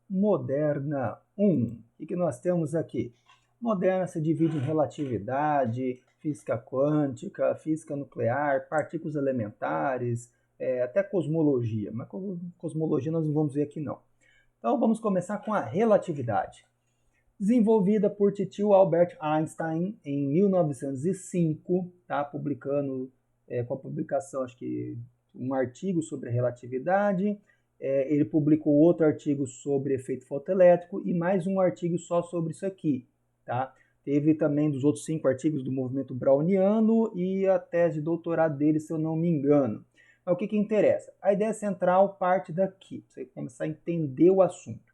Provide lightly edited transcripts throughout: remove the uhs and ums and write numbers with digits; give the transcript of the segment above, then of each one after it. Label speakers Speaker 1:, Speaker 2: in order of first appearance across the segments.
Speaker 1: Moderna 1. O que nós temos aqui? Moderna se divide em relatividade, física quântica, física nuclear, partículas elementares, até cosmologia. Mas cosmologia nós não vamos ver aqui não. Então vamos começar com a relatividade. Desenvolvida por tio Albert Einstein em 1905, tá? Publicando com a publicação, acho que um artigo sobre a relatividade. Ele publicou outro artigo sobre efeito fotoelétrico e mais um artigo só sobre isso aqui, tá? Teve também dos outros 5 artigos do movimento browniano e a tese de doutorado dele, se eu não me engano. Mas o que interessa? A ideia central parte daqui, pra você começar a entender o assunto.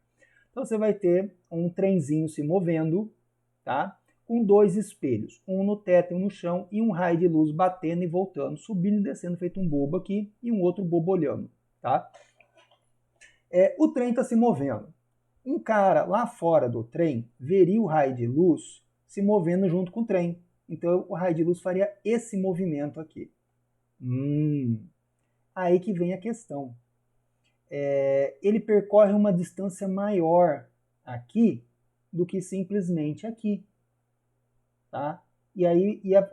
Speaker 1: Então você vai ter um trenzinho se movendo, tá? Com 2 espelhos, um no teto e um no chão, e um raio de luz batendo e voltando, subindo e descendo, feito um bobo aqui, e um outro bobo olhando, tá? O trem está se movendo. Um cara lá fora do trem veria o raio de luz se movendo junto com o trem. Então o raio de luz faria esse movimento aqui. Aí que vem a questão. Ele percorre uma distância maior aqui do que simplesmente aqui. Tá? E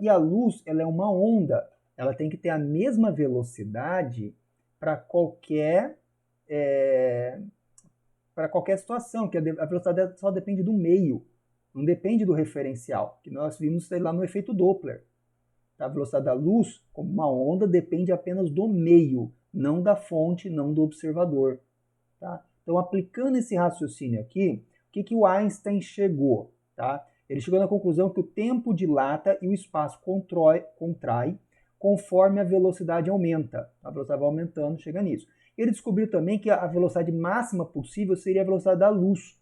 Speaker 1: a luz ela é uma onda. Ela tem que ter a mesma velocidade para qualquer situação, que a velocidade só depende do meio, não depende do referencial, que nós vimos lá no efeito Doppler. A velocidade da luz, como uma onda, depende apenas do meio, não da fonte, não do observador. Tá? Então, aplicando esse raciocínio aqui, o que o Einstein chegou? Tá? Ele chegou na conclusão que o tempo dilata e o espaço contrai conforme a velocidade aumenta. A velocidade vai aumentando, chega nisso. Ele descobriu também que a velocidade máxima possível seria a velocidade da luz.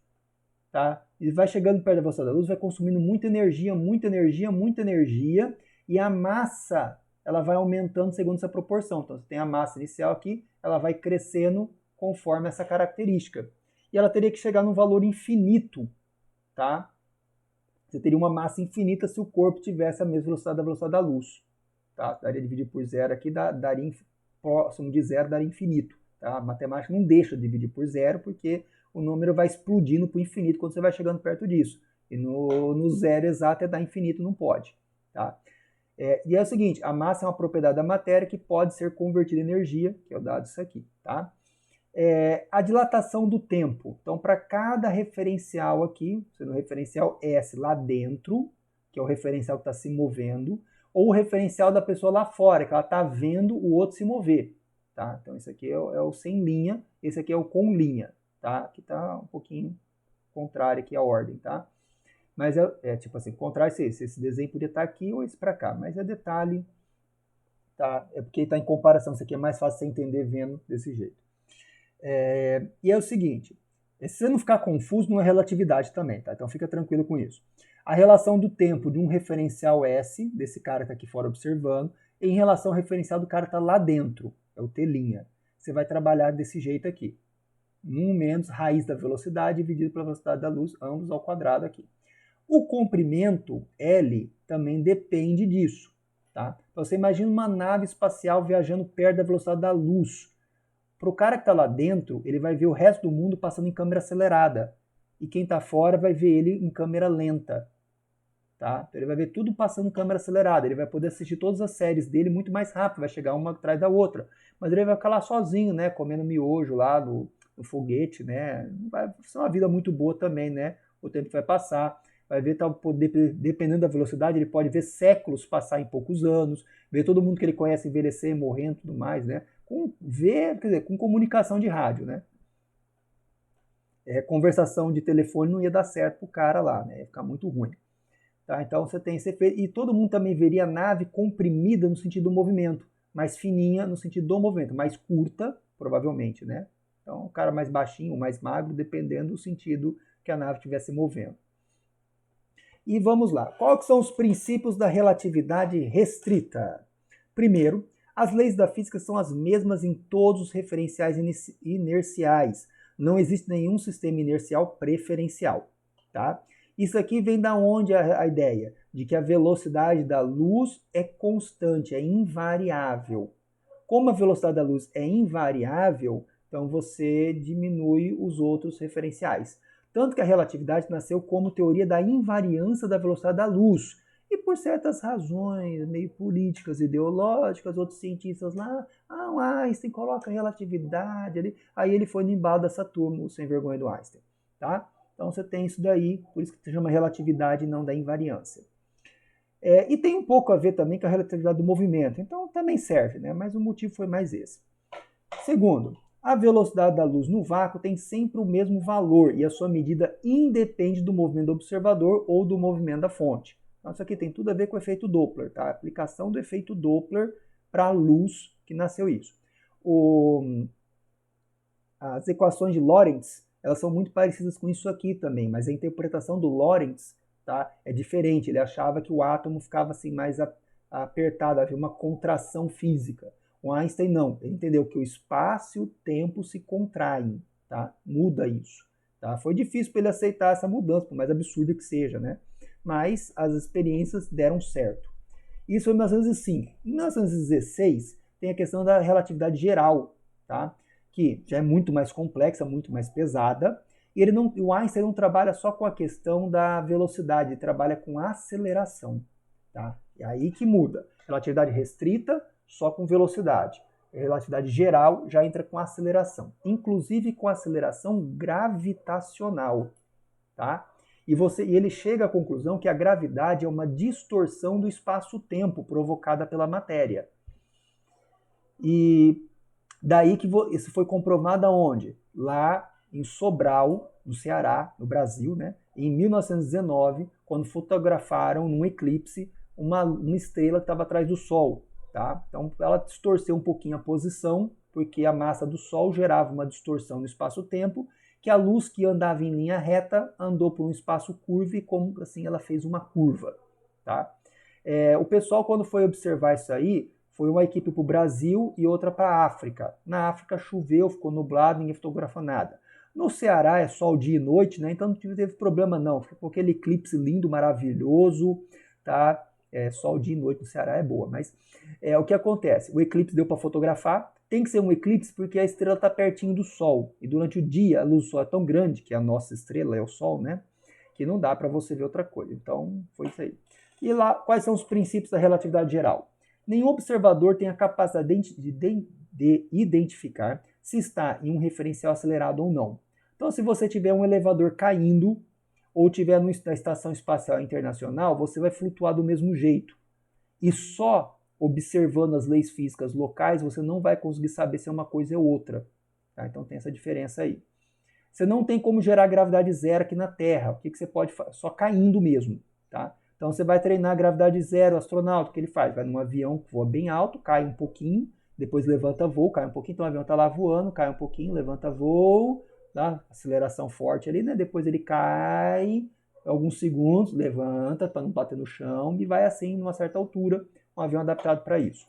Speaker 1: Tá? Ele vai chegando perto da velocidade da luz, vai consumindo muita energia, e a massa ela vai aumentando segundo essa proporção. Então, você tem a massa inicial aqui, ela vai crescendo conforme essa característica. E ela teria que chegar num valor infinito. Tá? Você teria uma massa infinita se o corpo tivesse a mesma velocidade da velocidade da luz. Tá? Daria dividir por zero aqui, daria próximo de zero, daria infinito. Tá? A matemática não deixa de dividir por zero, porque o número vai explodindo para o infinito quando você vai chegando perto disso. E no zero exato dar infinito, não pode. Tá? E é o seguinte, a massa é uma propriedade da matéria que pode ser convertida em energia, que é o dado isso aqui. Tá? A dilatação do tempo. Então, para cada referencial aqui, sendo o referencial S lá dentro, que é o referencial que está se movendo, ou o referencial da pessoa lá fora, que ela está vendo o outro se mover. Tá? Então, esse aqui é o sem linha, esse aqui é o com linha. Tá? Aqui está um pouquinho contrário aqui a ordem. Tá? Mas tipo assim, contrário se esse desenho podia estar aqui ou esse para cá, mas é detalhe. Tá? É porque está em comparação, isso aqui é mais fácil você entender vendo desse jeito. E é o seguinte, se você não ficar confuso, não é relatividade também, tá? Então fica tranquilo com isso. A relação do tempo de um referencial S, desse cara que está aqui fora observando, em relação ao referencial do cara que está lá dentro, é o T'. Você vai trabalhar desse jeito aqui. 1 menos raiz da velocidade dividido pela velocidade da luz, ambos ao quadrado aqui. O comprimento, L, também depende disso. Tá? Então você imagina uma nave espacial viajando perto da velocidade da luz. Para o cara que está lá dentro, ele vai ver o resto do mundo passando em câmera acelerada. E quem está fora vai ver ele em câmera lenta. Tá? Então ele vai ver tudo passando em câmera acelerada. Ele vai poder assistir todas as séries dele muito mais rápido, vai chegar uma atrás da outra. Mas ele vai ficar lá sozinho, né? Comendo miojo lá no foguete, né? Vai ser uma vida muito boa também, né? O tempo vai passar. Vai ver, dependendo da velocidade, ele pode ver séculos passar em poucos anos, ver todo mundo que ele conhece envelhecer, morrendo e tudo mais, né? Com comunicação de rádio, né? Conversação de telefone não ia dar certo pro cara lá, né? Ia ficar muito ruim. Tá? Então você tem esse efeito. E todo mundo também veria a nave comprimida no sentido do movimento, mais fininha no sentido do movimento, mais curta, provavelmente, né? Então o cara mais baixinho, mais magro, dependendo do sentido que a nave estivesse movendo. E vamos lá. Quais são os princípios da relatividade restrita? Primeiro, as leis da física são as mesmas em todos os referenciais inerciais. Não existe nenhum sistema inercial preferencial. Tá? Isso aqui vem da onde a ideia? De que a velocidade da luz é constante, é invariável. Como a velocidade da luz é invariável, então você diminui os outros referenciais. Tanto que a relatividade nasceu como teoria da invariância da velocidade da luz. E por certas razões, meio políticas, ideológicas, outros cientistas lá, o Einstein coloca relatividade ali. Aí ele foi no embalo dessa turma, o sem vergonha do Einstein. Tá? Então você tem isso daí, por isso que se chama relatividade e não da invariância. E tem um pouco a ver também com a relatividade do movimento. Então também serve, né? Mas o motivo foi mais esse. Segundo, a velocidade da luz no vácuo tem sempre o mesmo valor e a sua medida independe do movimento do observador ou do movimento da fonte. Então, isso aqui tem tudo a ver com o efeito Doppler, tá? A aplicação do efeito Doppler para a luz que nasceu isso. As equações de Lorentz, elas são muito parecidas com isso aqui também, mas a interpretação do Lorentz, tá, é diferente. Ele achava que o átomo ficava assim mais apertado, havia uma contração física. O Einstein não, ele entendeu que o espaço e o tempo se contraem, tá? Muda isso. Tá? Foi difícil para ele aceitar essa mudança, por mais absurda que seja, né? Mas as experiências deram certo. Isso foi em 1905. Em 1916, tem a questão da relatividade geral, tá? Que já é muito mais complexa, muito mais pesada. E o Einstein não trabalha só com a questão da velocidade, ele trabalha com a aceleração. Tá? É aí que muda. Relatividade restrita, só com velocidade. Relatividade geral já entra com aceleração, inclusive com aceleração gravitacional. Tá? E ele chega à conclusão que a gravidade é uma distorção do espaço-tempo provocada pela matéria. E daí que isso foi comprovado aonde? Lá em Sobral, no Ceará, no Brasil, né? Em 1919, quando fotografaram num eclipse uma estrela que estava atrás do Sol. Tá? Então ela distorceu um pouquinho a posição, porque a massa do Sol gerava uma distorção no espaço-tempo, que a luz que andava em linha reta andou por um espaço curvo e como assim ela fez uma curva. Tá? O pessoal, quando foi observar isso aí, foi uma equipe para o Brasil e outra para a África. Na África choveu, ficou nublado, ninguém fotografou nada. No Ceará é sol dia e noite, né? Então não teve problema não. Ficou aquele eclipse lindo, maravilhoso, tá? Sol dia e noite no Ceará é boa, mas o que acontece? O eclipse deu para fotografar, tem que ser um eclipse porque a estrela está pertinho do Sol. E durante o dia a luz do Sol é tão grande, que a nossa estrela é o Sol, né? Que não dá para você ver outra coisa. Então foi isso aí. E lá, quais são os princípios da relatividade geral? Nenhum observador tem a capacidade de identificar se está em um referencial acelerado ou não. Então, se você tiver um elevador caindo ou tiver na Estação Espacial Internacional, você vai flutuar do mesmo jeito. E só observando as leis físicas locais, você não vai conseguir saber se é uma coisa ou outra. Tá? Então tem essa diferença aí. Você não tem como gerar gravidade zero aqui na Terra. O que você pode fazer? Só caindo mesmo. Tá? Então você vai treinar gravidade zero, astronauta, o que ele faz? Vai num avião que voa bem alto, cai um pouquinho, depois levanta voo, cai um pouquinho, então o avião está lá voando, cai um pouquinho, levanta voo, tá? Aceleração forte ali, né? Depois ele cai alguns segundos, levanta para não bater no chão e vai assim numa certa altura, um avião adaptado para isso.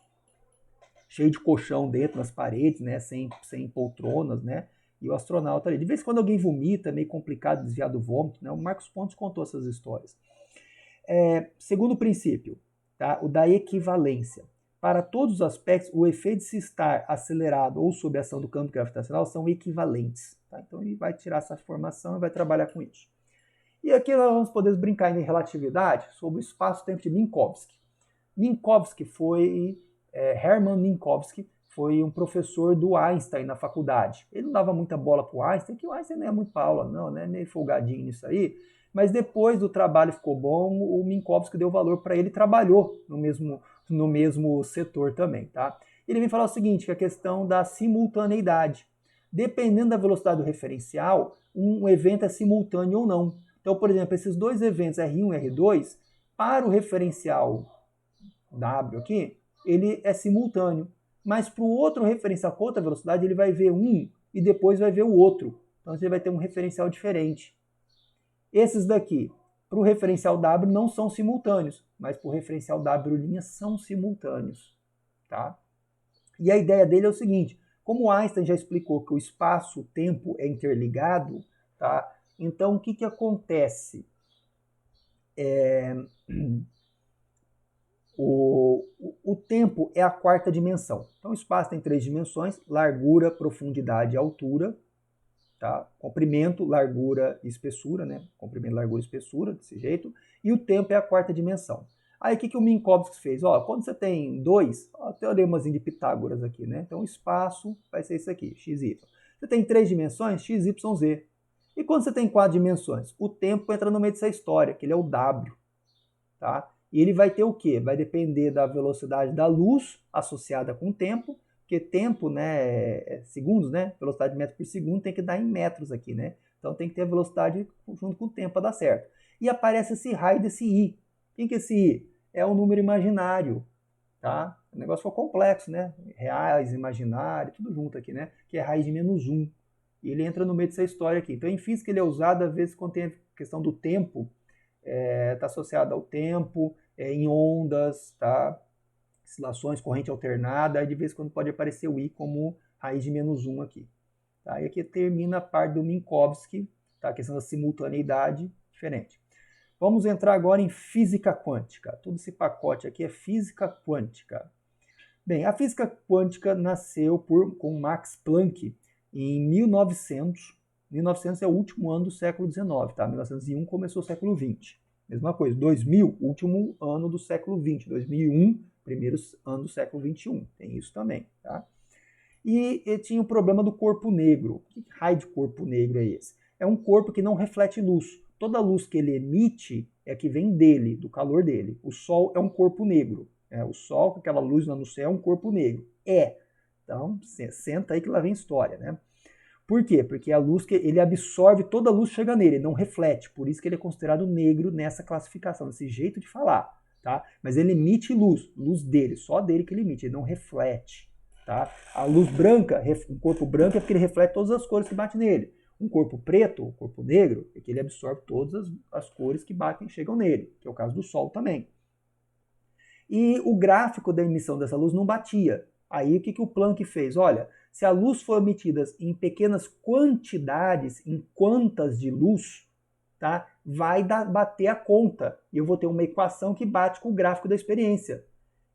Speaker 1: Cheio de colchão dentro nas paredes, né? Sem poltronas, né? E o astronauta ali. De vez em quando alguém vomita, é meio complicado desviar do vômito, né? O Marcos Pontes contou essas histórias. Segundo princípio, tá? O da equivalência. Para todos os aspectos, o efeito de se estar acelerado ou sob a ação do campo gravitacional são equivalentes. Tá? Então ele vai tirar essa formação e vai trabalhar com isso. E aqui nós vamos poder brincar em relatividade sobre o espaço-tempo de Minkowski. Hermann Minkowski foi um professor do Einstein na faculdade. Ele não dava muita bola para o Einstein, que o Einstein não é muito para aula não, né? Meio folgadinho nisso aí. Mas depois do trabalho ficou bom, o Minkowski deu valor para ele e trabalhou no mesmo setor também, tá? Ele vem falar o seguinte, que é a questão da simultaneidade. Dependendo da velocidade do referencial, um evento é simultâneo ou não. Então, por exemplo, esses dois eventos R1 e R2, para o referencial W aqui, ele é simultâneo. Mas para o outro referencial com outra velocidade, ele vai ver um e depois vai ver o outro. Então, você vai ter um referencial diferente. Esses daqui, para o referencial W, não são simultâneos, mas para o referencial W' são simultâneos. Tá? E a ideia dele é o seguinte, como Einstein já explicou que o espaço-tempo é interligado, tá? Então o que acontece? O tempo é a quarta dimensão. Então o espaço tem 3 dimensões: largura, profundidade e altura. Tá? Comprimento, largura e espessura, né? Comprimento, largura e espessura, desse jeito. E o tempo é a quarta dimensão. Aí o que o Minkowski fez? Ó, quando você tem dois, ó, teoremazinho de Pitágoras aqui, né? Então o espaço vai ser isso aqui, x, y. Você tem 3 dimensões, x, y, z. E quando você tem 4 dimensões? O tempo entra no meio dessa história, que ele é o w. Tá? E ele vai ter o quê? Vai depender da velocidade da luz associada com o tempo, porque tempo, né, é segundos, né? Velocidade de metro por segundo tem que dar em metros aqui, né? Então tem que ter a velocidade junto com o tempo para dar certo. E aparece esse raio desse i. Quem que é esse i? É um número imaginário, tá? O negócio foi complexo, né? Reais, imaginário, tudo junto aqui, né? Que é raiz de -1. E ele entra no meio dessa história aqui. Então em física ele é usado às vezes quando tem a questão do tempo, está associado ao tempo, em ondas, tá? Oscilações, corrente alternada, aí de vez em quando pode aparecer o i como raiz de -1 aqui. Tá? E aqui termina a parte do Minkowski, tá? A questão da simultaneidade, diferente. Vamos entrar agora em física quântica. Todo esse pacote aqui é física quântica. Bem, a física quântica nasceu com Max Planck em 1900. 1900 é o último ano do século XIX, tá? 1901 começou o século XX. Mesma coisa, 2000, último ano do século XX. 2001, primeiro ano do século XXI. Tem isso também, tá? E tinha o problema do corpo negro. Que raio de corpo negro é esse? É um corpo que não reflete luz. Toda luz que ele emite é que vem dele, do calor dele. O Sol é um corpo negro. O Sol, com aquela luz lá no céu, é um corpo negro. Então, senta aí que lá vem história, né? Por quê? Porque a luz, ele absorve, toda a luz chega nele, ele não reflete. Por isso que ele é considerado negro nessa classificação, nesse jeito de falar, tá? Mas ele emite luz, luz dele, só dele que ele emite, ele não reflete, tá? A luz branca, um corpo branco é porque ele reflete todas as cores que batem nele. Um corpo preto, um corpo negro, é que ele absorve todas as cores que batem e chegam nele, que é o caso do Sol também. E o gráfico da emissão dessa luz não batia. Aí o que o Planck fez? Olha, se a luz for emitida em pequenas quantidades, em quantas de luz, tá, vai bater a conta. E eu vou ter uma equação que bate com o gráfico da experiência.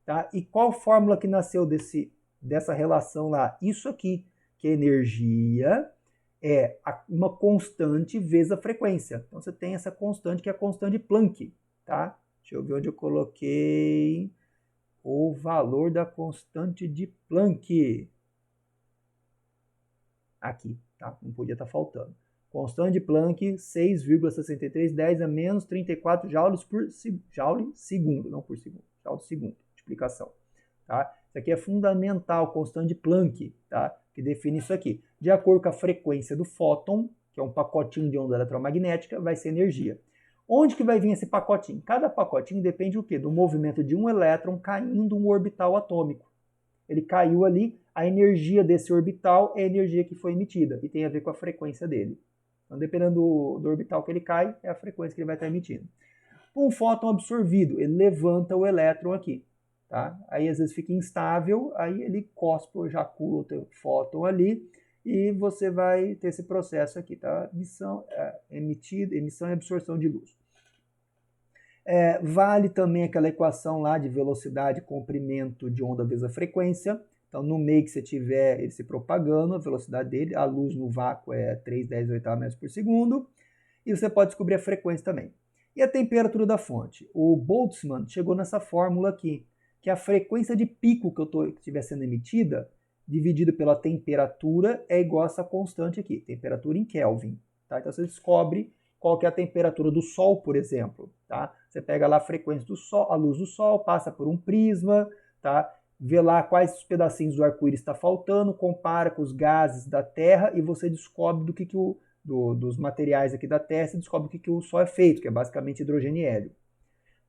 Speaker 1: Tá? E qual fórmula que nasceu dessa relação lá? Isso aqui, que a energia é uma constante vezes a frequência. Então você tem essa constante que é a constante de Planck. Tá? Deixa eu ver onde eu coloquei o valor da constante de Planck. Aqui, tá? Não podia estar faltando. Constante de Planck, 6,6310 a menos 34 joules por segundo, não por segundo, joule segundo, multiplicação. Tá? Isso aqui é fundamental, constante de Planck, tá? Que define isso aqui. De acordo com a frequência do fóton, que é um pacotinho de onda eletromagnética, vai ser energia. Onde que vai vir esse pacotinho? Cada pacotinho depende do quê? Do movimento de um elétron caindo um orbital atômico. Ele caiu ali, a energia desse orbital é a energia que foi emitida e tem a ver com a frequência dele. Então, dependendo do orbital que ele cai, é a frequência que ele vai estar emitindo. Um fóton absorvido, ele levanta o elétron aqui. Tá? Aí às vezes fica instável, aí ele cospe ou ejacula o teu fóton ali e você vai ter esse processo aqui, tá? Emissão e absorção de luz. Vale também aquela equação lá de velocidade, comprimento de onda vezes a frequência. Então, no meio que você tiver ele se propagando, a velocidade dele, a luz no vácuo é 3,10 metros por segundo. E você pode descobrir a frequência também. E a temperatura da fonte? O Boltzmann chegou nessa fórmula aqui, que a frequência de pico que estiver sendo emitida, dividido pela temperatura, é igual a essa constante aqui, temperatura em Kelvin. Tá? Então, você descobre qual que é a temperatura do Sol, por exemplo. Tá? Você pega lá a frequência do Sol, a luz do Sol, passa por um prisma, tá? Vê lá quais os pedacinhos do arco-íris está faltando, compara com os gases da Terra e você descobre dos materiais aqui da Terra, você descobre o que o Sol é feito, que é basicamente hidrogênio e hélio.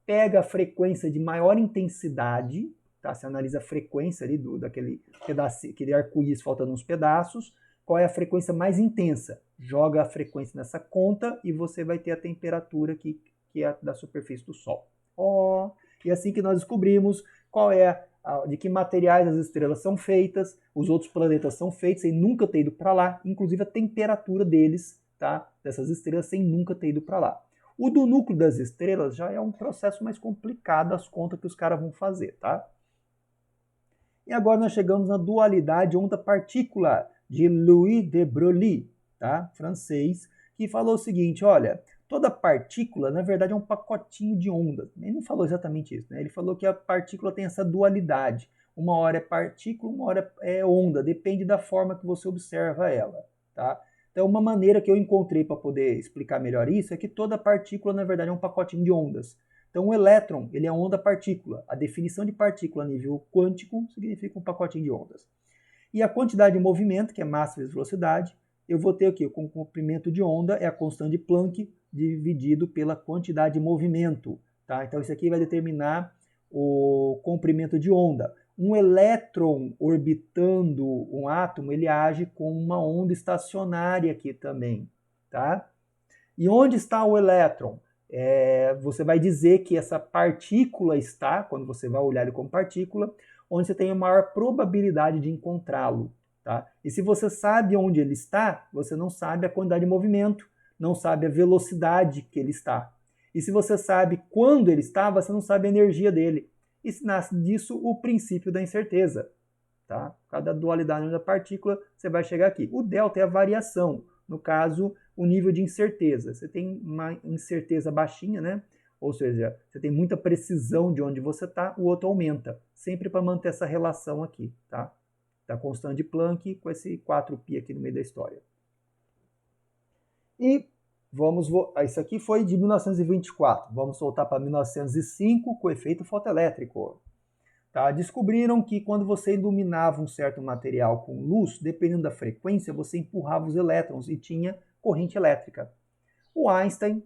Speaker 1: Pega a frequência de maior intensidade, tá? Você analisa a frequência ali daquele arco-íris faltando uns pedaços, qual é a frequência mais intensa? Joga a frequência nessa conta e você vai ter a temperatura aqui, que é a da superfície do Sol. E assim que nós descobrimos qual é de que materiais as estrelas são feitas, os outros planetas são feitos sem nunca ter ido para lá, inclusive a temperatura deles, tá? Dessas estrelas sem nunca ter ido para lá. O do núcleo das estrelas já é um processo mais complicado, as contas que os caras vão fazer, tá? E agora nós chegamos na dualidade onda-partícula de Louis de Broglie, tá? Francês, que falou o seguinte, olha, toda partícula, na verdade, é um pacotinho de ondas. Ele não falou exatamente isso, né? Ele falou que a partícula tem essa dualidade. Uma hora é partícula, uma hora é onda, depende da forma que você observa ela, tá? Então, uma maneira que eu encontrei para poder explicar melhor isso é que toda partícula, na verdade, é um pacotinho de ondas. Então, o elétron, ele é onda-partícula. A definição de partícula a nível quântico significa um pacotinho de ondas. E a quantidade de movimento, que é massa vezes velocidade, eu vou ter aqui, com o comprimento de onda, é a constante de Planck dividido pela quantidade de movimento. Tá? Então, isso aqui vai determinar o comprimento de onda. Um elétron orbitando um átomo, ele age como uma onda estacionária aqui também. Tá? E onde está o elétron? Você vai dizer que essa partícula está, quando você vai olhar ele como partícula, onde você tem a maior probabilidade de encontrá-lo. Tá? E se você sabe onde ele está, você não sabe a quantidade de movimento, não sabe a velocidade que ele está. E se você sabe quando ele está, você não sabe a energia dele. E nasce disso o princípio da incerteza. Tá? Cada dualidade da partícula, você vai chegar aqui. O delta é a variação. No caso, o nível de incerteza. Você tem uma incerteza baixinha, né? Ou seja, você tem muita precisão de onde você está, o outro aumenta. Sempre para manter essa relação aqui, tá? Da constante de Planck com esse 4π aqui no meio da história. E vamos... Isso aqui foi de 1924. Vamos voltar para 1905 com o efeito fotoelétrico. Tá? Descobriram que quando você iluminava um certo material com luz, dependendo da frequência, você empurrava os elétrons e tinha corrente elétrica. O Einstein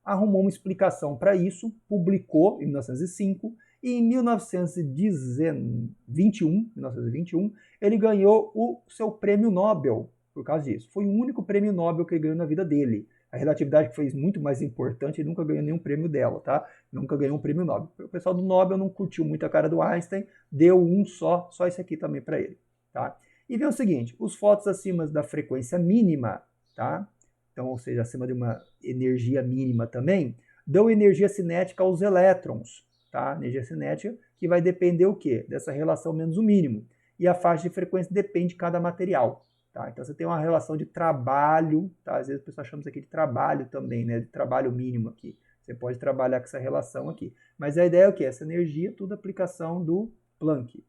Speaker 1: arrumou uma explicação para isso, publicou em 1905, e em 1921, ele ganhou o seu prêmio Nobel por causa disso. Foi o único prêmio Nobel que ele ganhou na vida dele. A relatividade que foi muito mais importante, ele nunca ganhou nenhum prêmio dela, tá? Nunca ganhou um prêmio Nobel. O pessoal do Nobel não curtiu muito a cara do Einstein, deu um só esse aqui também para ele, tá? E vê o seguinte, os fótons acima da frequência mínima, tá? Então, ou seja, acima de uma energia mínima também, dão energia cinética aos elétrons, tá? Energia cinética que vai depender o quê? Dessa relação menos o mínimo. E a faixa de frequência depende de cada material. Tá? Então você tem uma relação de trabalho, tá? Às vezes o pessoal chama isso aqui de trabalho também, né? De trabalho mínimo aqui. Você pode trabalhar com essa relação aqui. Mas a ideia é o quê? Essa energia, tudo aplicação do Planck.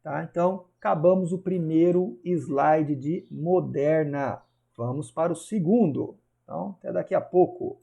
Speaker 1: Tá? Então, acabamos o primeiro slide de Moderna. Vamos para o segundo. Então, até daqui a pouco.